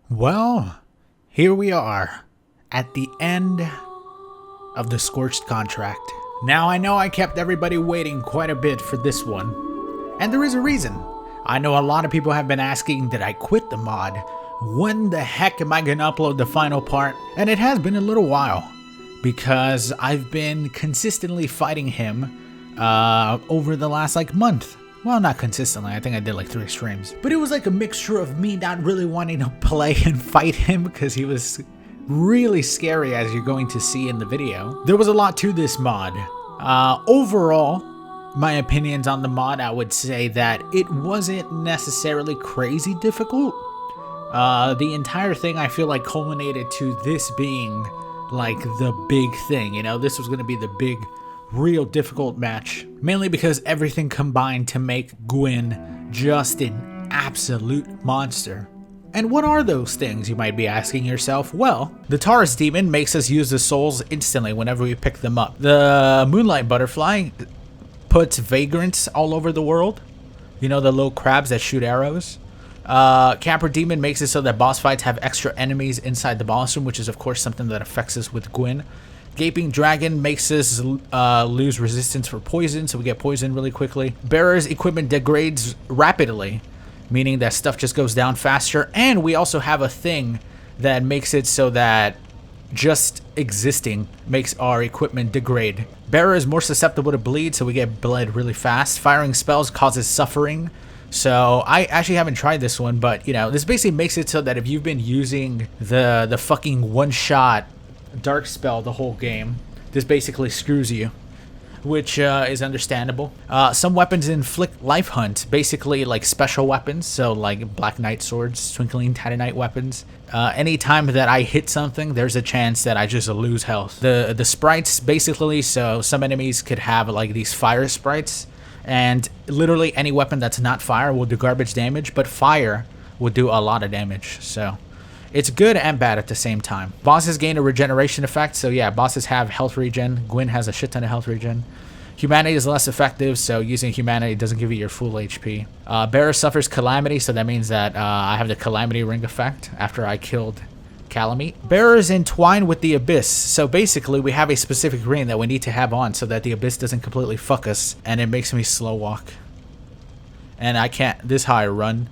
Well, here we are at the end of the Scorched contract. Now I know I kept everybody waiting quite a bit for this one, and there is a reason. I know a lot of people have been asking, did I quit the mod? When the heck am I gonna upload the final part? And it has been a little while, because I've been consistently fighting him over the last month. Well, not consistently, I think I did 3 streams. But it was a mixture of me not really wanting to play and fight him because he was really scary, as you're going to see in the video. There was a lot to this mod. Overall, my opinions on the mod, I would say that it wasn't necessarily crazy difficult. The entire thing I feel culminated to this being the big thing, you know? This was going to be the big, real difficult match, mainly because everything combined to make GWYN just an absolute monster. And what are those things, you might be asking yourself? Well, the Taurus Demon makes us use the souls instantly whenever we pick them up. The Moonlight Butterfly puts vagrants all over the world. You know, the little crabs that shoot arrows. Camper Demon makes it so that boss fights have extra enemies inside the boss room, which is of course something that affects us with GWYN. Gaping Dragon makes us lose resistance for poison, so we get poisoned really quickly. Bearer's equipment degrades rapidly, meaning that stuff just goes down faster. And we also have a thing that makes it so that just existing makes our equipment degrade. Bearer is more susceptible to bleed, so we get bled really fast. Firing spells causes suffering. So I actually haven't tried this one, but you know, this basically makes it so that if you've been using the fucking one-shot dark spell the whole game, this basically screws you, which is understandable. Some weapons inflict life hunt, basically special weapons, so Black Knight swords, Twinkling Titanite weapons. Anytime that I hit something, there's a chance that I just lose health. The sprites, basically, so some enemies could have these fire sprites, and literally any weapon that's not fire will do garbage damage, but fire will do a lot of damage, so it's good and bad at the same time. Bosses gain a regeneration effect, so yeah, bosses have health regen. GWYN has a shit ton of health regen. Humanity is less effective, so using Humanity doesn't give you your full HP. Bearer suffers Calamity, so that means that I have the Calamity Ring effect after I killed Calamite. Bearer is entwined with the Abyss, so basically we have a specific ring that we need to have on so that the Abyss doesn't completely fuck us, and it makes me slow walk. And I can't, this high run.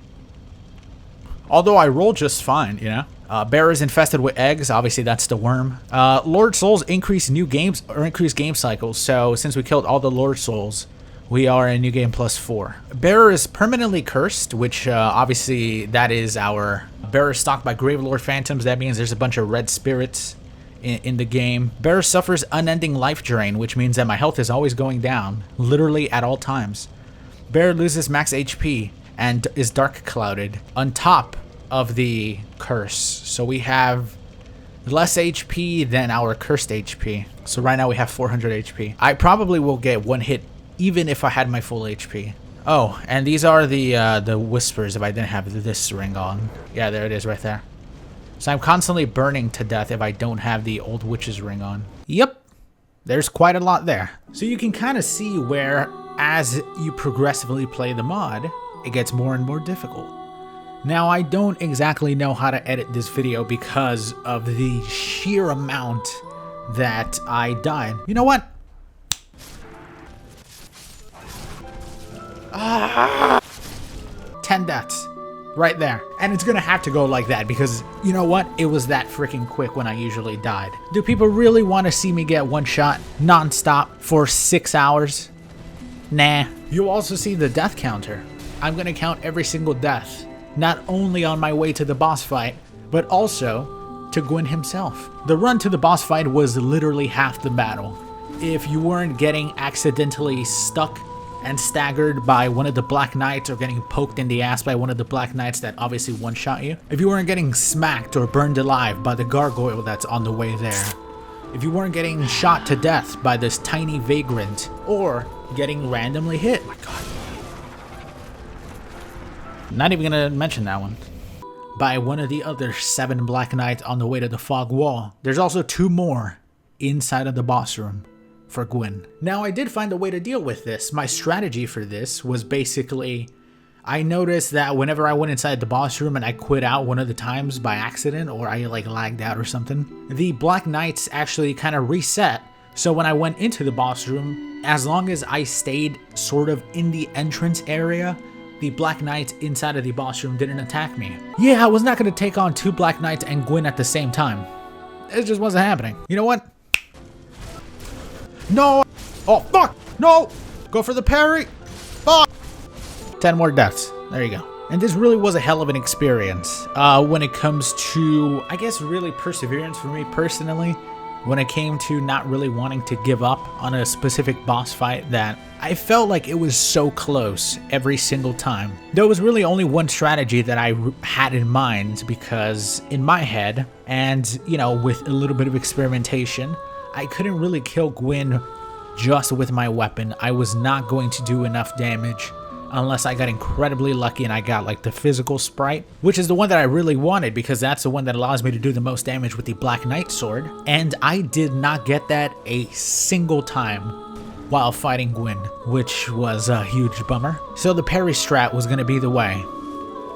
Although I roll just fine, you know? Bearer is infested with eggs. Obviously, that's the worm. Lord Souls increase new games or increase game cycles. So since we killed all the Lord Souls, we are in new game +4. Bearer is permanently cursed, which obviously that is our Bearer is stalked by Gravelord Phantoms. That means there's a bunch of red spirits in the game. Bearer suffers unending life drain, which means that my health is always going down, literally at all times. Bearer loses max HP and is dark clouded on top of the curse, so we have less HP than our cursed HP. So right now we have 400 HP. I probably will get one hit even if I had my full HP. Oh, and these are the whispers if I didn't have this ring on. Yeah, there it is right there. So I'm constantly burning to death if I don't have the old witch's ring on. Yep, there's quite a lot there. So you can kind of see where as you progressively play the mod, it gets more and more difficult. Now, I don't exactly know how to edit this video because of the sheer amount that I died. You know what? 10 deaths. Right there. And it's gonna have to go like that because, you know what? It was that freaking quick when I usually died. Do people really want to see me get one shot non-stop for 6 hours? Nah. You'll also see the death counter. I'm gonna count every single death. Not only on my way to the boss fight, but also to GWYN himself. The run to the boss fight was literally half the battle. If you weren't getting accidentally stuck and staggered by one of the Black Knights or getting poked in the ass by one of the Black Knights that obviously one-shot you. If you weren't getting smacked or burned alive by the gargoyle that's on the way there. If you weren't getting shot to death by this tiny vagrant or getting randomly hit. Oh my god. Not even gonna mention that one. By one of the other 7 Black Knights on the way to the fog wall. There's also 2 more inside of the boss room for GWYN. Now I did find a way to deal with this. My strategy for this was basically I noticed that whenever I went inside the boss room and I quit out one of the times by accident, or I like lagged out or something, the Black Knights actually kind of reset. So when I went into the boss room, as long as I stayed sort of in the entrance area, the Black Knights inside of the boss room didn't attack me. Yeah, I was not going to take on 2 Black Knights and GWYN at the same time. It just wasn't happening. You know what? No! Oh, fuck! No! Go for the parry! Fuck! 10 more deaths. There you go. And this really was a hell of an experience. When it comes to, I guess, really perseverance for me personally, when it came to not really wanting to give up on a specific boss fight that I felt like it was so close every single time. There was really only one strategy that I had in mind, because in my head, and you know, with a little bit of experimentation, I couldn't really kill GWYN just with my weapon. I was not going to do enough damage unless I got incredibly lucky and I got like the physical sprite, which is the one that I really wanted because that's the one that allows me to do the most damage with the Black Knight sword. And I did not get that a single time while fighting GWYN, which was a huge bummer. So the parry strat was going to be the way.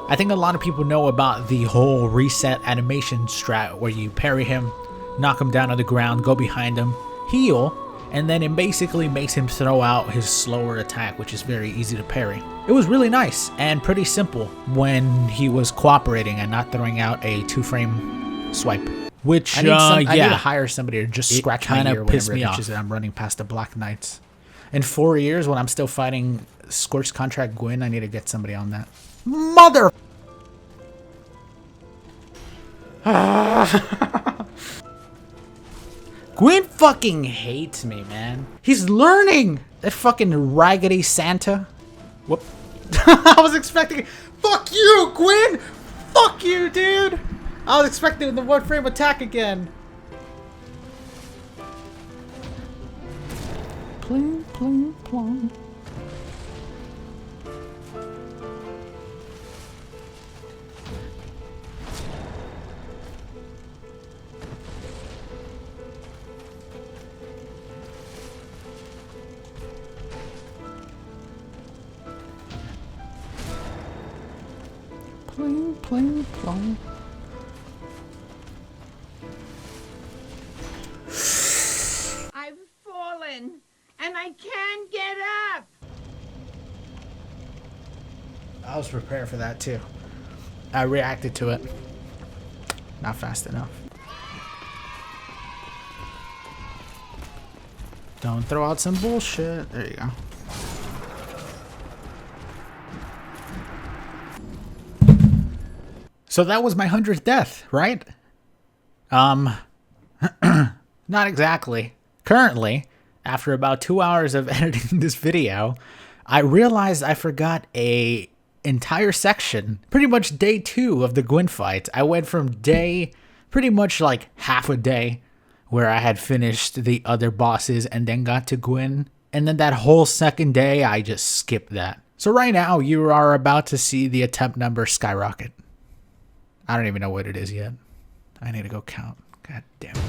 I think a lot of people know about the whole reset animation strat where you parry him, knock him down on the ground, go behind him, heal, and then it basically makes him throw out his slower attack, which is very easy to parry. It was really nice and pretty simple when he was cooperating and not throwing out a 2-frame swipe. Which, I need to hire somebody to just scratch my ear whenever it itches that I'm running past the Black Knights. In 4 years, when I'm still fighting Scorched Contract GWYN, I need to get somebody on that. Mother... GWYN fucking hates me, man. He's learning! That fucking raggedy Santa. Whoop. I was expecting... Fuck you, GWYN! Fuck you, dude! I was expecting the 1-frame attack again. Pling, pling, plong. Pling, pling, plong. I've fallen, and I can't get up. I was prepared for that too. I reacted to it. Not fast enough. Don't throw out some bullshit. There you go. So that was my 100th death, right? Not exactly. Currently, after about 2 hours of editing this video, I realized I forgot a entire section. Pretty much day 2 of the GWYN fight. I went from day, pretty much like half a day, where I had finished the other bosses and then got to GWYN. And then that whole second day, I just skipped that. So right now, you are about to see the attempt number skyrocket. I don't even know what it is yet. I need to go count. God damn it.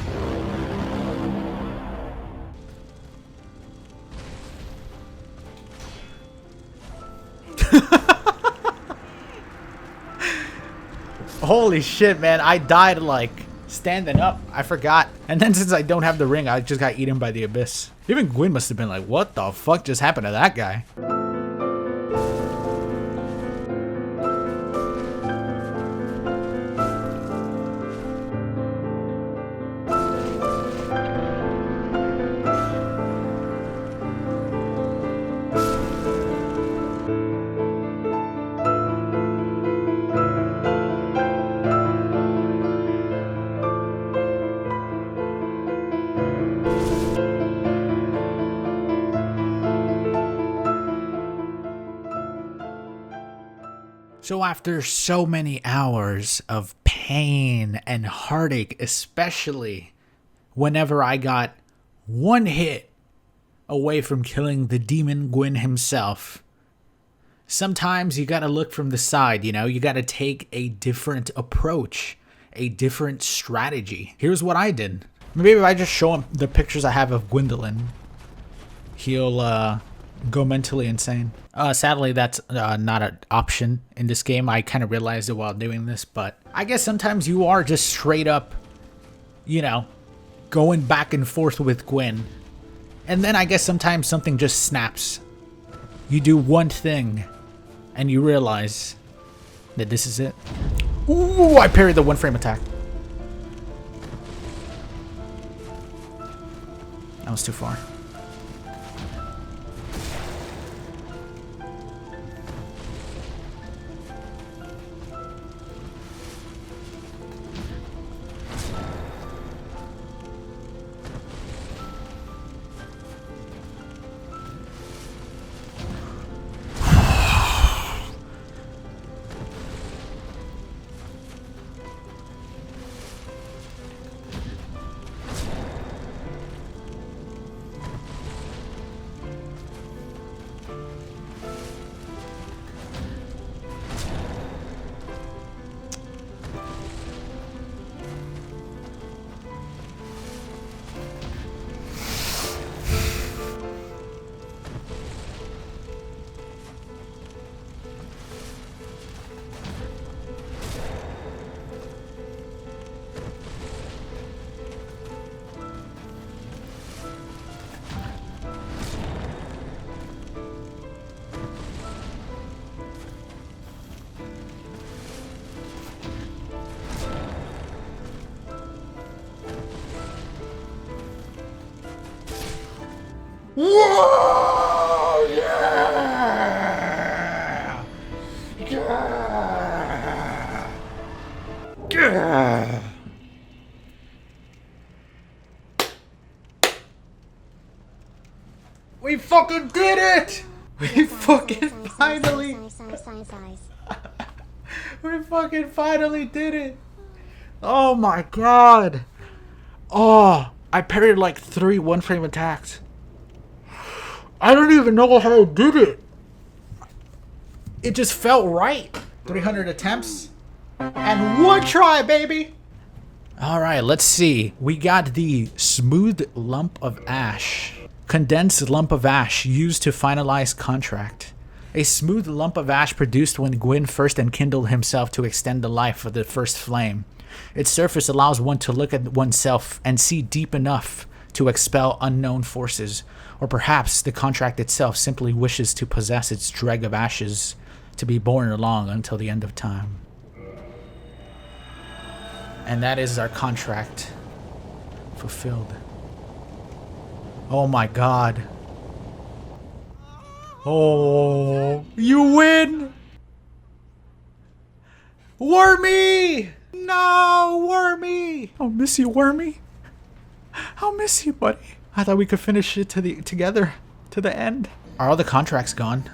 Holy shit, man. I died like standing up. I forgot. And then since I don't have the ring, I just got eaten by the abyss. Even GWYN must have been like, what the fuck just happened to that guy? So after so many hours of pain and heartache, especially whenever I got one hit away from killing the demon GWYN himself, sometimes you gotta look from the side, you know? You gotta take a different approach, a different strategy. Here's what I did. Maybe if I just show him the pictures I have of Gwendolyn, he'll go mentally insane. Sadly, that's not an option in this game. I kind of realized it while doing this, but I guess sometimes you are just straight up, you know, going back and forth with GWYN. And then I guess sometimes something just snaps. You do one thing, and you realize that this is it. Ooh, I parried the one frame attack. That was too far. Whoa! Yeah! Yeah! Yeah! We fucking did it! We fucking finally... We fucking finally did it! Oh my god! Oh, I parried like 3 one-frame attacks. I don't even know how I did it. It just felt right. 300 attempts and 1 try, baby. All right, let's see. We got the smooth lump of ash. Condensed lump of ash used to finalize contract. A smooth lump of ash produced when GWYN first enkindled himself to extend the life of the first flame. Its surface allows one to look at oneself and see deep enough to expel unknown forces. Or perhaps the contract itself simply wishes to possess its dreg of ashes to be borne along until the end of time. And that is our contract fulfilled. Oh my god. Oh, you win! Wormy! No, Wormy! I'll miss you, Wormy. I'll miss you, buddy. I thought we could finish it together to the end. Are all the contracts gone?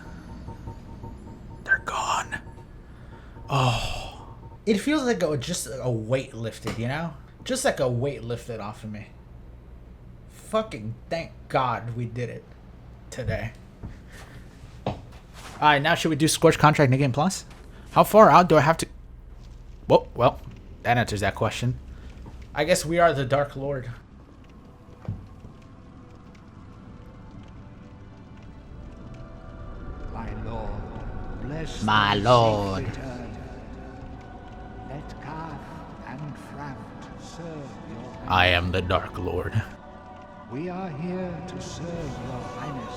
They're gone. Oh. It feels like just a weight lifted, you know? Just like a weight lifted off of me. Fucking thank God we did it today. Alright, now should we do Scorched Contract New Game Plus? How far out do I have to... Well, that answers that question. I guess we are the Dark Lord. My Lord, bless My thy Lord. safe return. Let Kath and Framt serve your highness. I am the Dark Lord. We are here to serve your highness.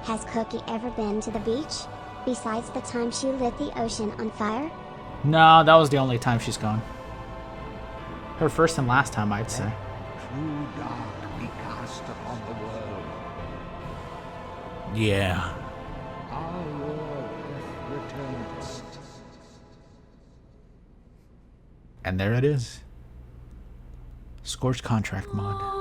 Has Cookie ever been to the beach? Besides the time she lit the ocean on fire? No, that was the only time she's gone. Her first and last time, I'd say. True dark be cast upon the world. Yeah. Our Lord hath returned. And there it is. Scorched Contract mod.